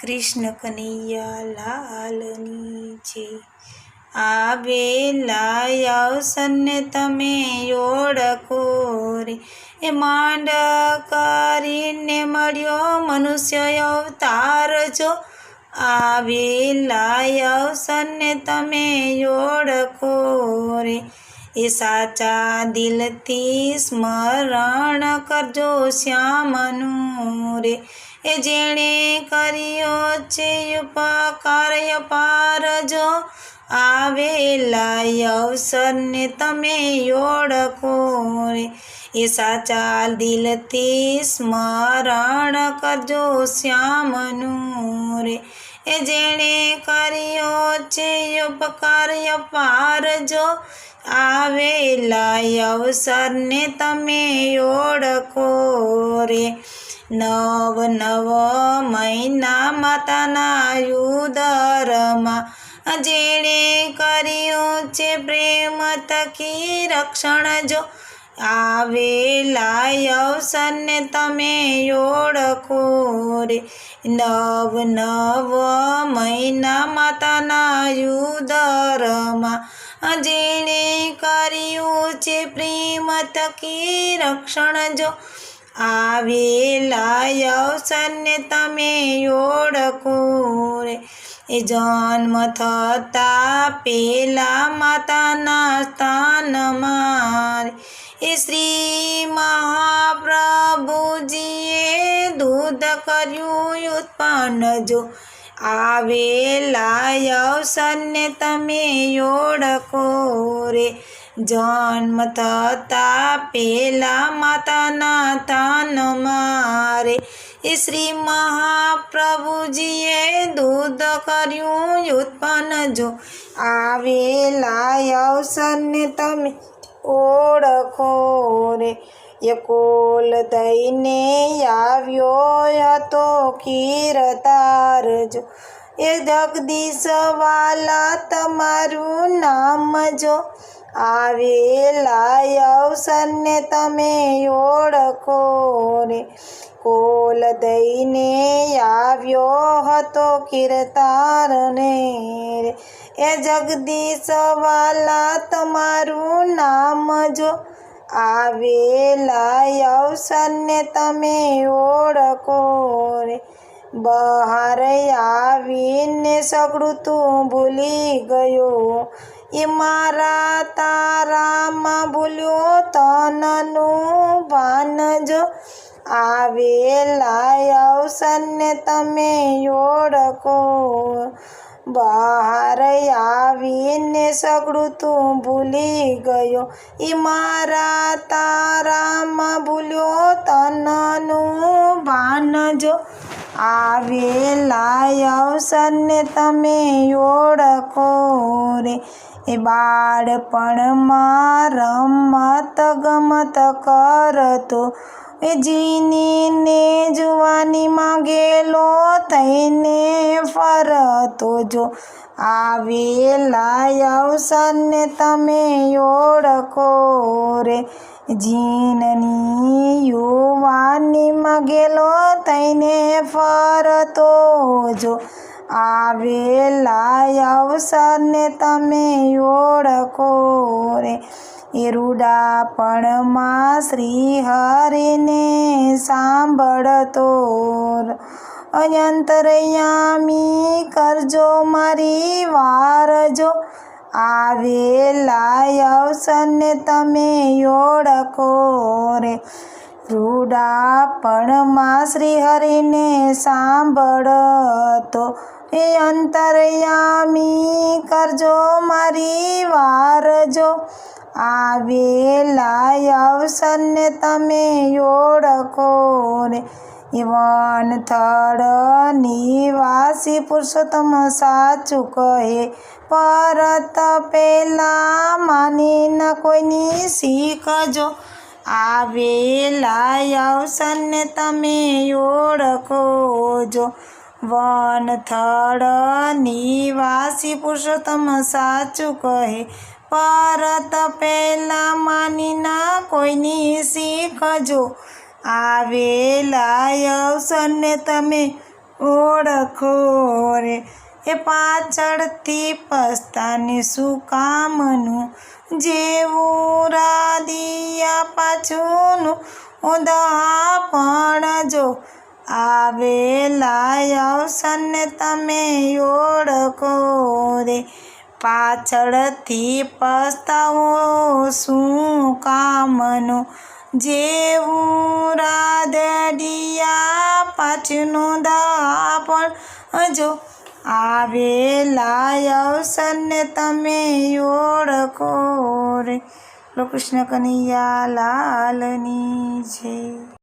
કૃષ્ણ કનૈયા લાલની છે। આવેલા અવસરને તમે ઓળખો રે, એ માંડ કરીને મળ્યો મનુષ્ય અવતાર જો। આવેલા અવસરને તમે ઓળખો રે, એ સાચા દિલથી સ્મરણ કરજો શ્યામનું રે, એ જેણે કર્યો છે ઉપકાર અપાર જો। આવેલા અવસરને તમે ઓળખો રે, એ સાચા દિલથી સ્મરણ કરજો શ્યામનું રે, એ જેણે કર્યો છે ઉપકાર અપાર જો। આવેલા અવસરને તમે ઓળખો રે, નવ નવ મહિના માતાના ઉદરમાં જેણે કર્યું છે પ્રેમ થકી રક્ષણ જો। આવેલા અવસરને તમે ઓળખો રે, નવ નવ મહિના માતાના ઉદરમાં જેણે કર્યું છે પ્રેમ થકી રક્ષણ જો। આવેલા અવસરને તમે ઓળખો રે, એ જન્મ થતાં પેલા માતાના સ્થાનમાં એ શ્રી મહાપ્રભુજીએ દૂધ કર્યું ઉત્પન્ન જો। આવેલા અવસરને તમે ઓળખો રે, જન્મ થતાં પેલા માતાના સ્થાનમાં રે, એ શ્રી મહાપ્રભુજીએ દૂધ કર્યું ઉત્પન્ન જો। આવેલા અવસરને તમે ઓળખો રે, એ કોલ દઈને આવ્યો હતો કીર્તાર જો। એ જગદીશ વાલા તમારું નામ જો। આવેલા અવસરને તમે ઓળખો રે, કોલ દઈને આવ્યો હતો કીર્તારને રે, એ જગદીશ વાલા તમારું નામ જો। આવેલા અવસરને તમે ઓળખો રે, બહાર આવીને સગળું તું ભૂલી ગયો, એ મારા તારામાં ભૂલ્યો તનનું ભાન જો। આવેલા અવસરને તમે ઓળખો, બહાર આવીને સગળું તું ભૂલી ગયો, એ મારા તારામાં ભૂલ્યો તનનું ભાન જો। આવેલા અવસરને તમે ઓળખો રે, એ બાળપણમાં રમત ગમત કરતો, એ જીનીને જુવાનીમાં ગેલો થઈને ફરતો જો। આવેલા અવસરને તમે ઓળખો રે, જીનની યુવાનીમાં ગેલો થઈને ફરતો જો। આવેલા અવસરને તમે ઓળખો રે, એ રૂડાપણમાં શ્રી હરિને સાંભળતો, અંતરયામી કરજો મારી વાર જો। આવેલા અવસરને તમે ઓળખો રે, રૂડાપણમાં શ્રી હરિને સાંભળતો, એ અંતરયામી કરજો મારી વાર જો। આવેલા અવસરને તમે ઓળખો રે, એ વનથળ નિવાસી પુરુષોત્તમ સાચું કહે, પરત પેલા માની ન કોઈની શીખજો। આવેલા અવસરને તમે ઓળખો જો, વનથળ નિવાસી પુરુષોત્તમ સાચું કહે, પરત પેલા માની ના કોઈની શીખજો। આવેલા અવસરને તમે ઓળખો રે. એ પાછળથી પસ્તાને શું કામનું, જેવું રાધિયા પાછુંનું ઉદાહરણ જો. આવેલા અવસરને તમે ઓળખો રે. પાછળથી પસ્તાવો શું કામનો, જેવું રાધડિયા પાછળનું દાપણ જો. આવેલા અવસરને તમે ઓળખો રે. કૃષ્ણ કનૈયા લાલની જય.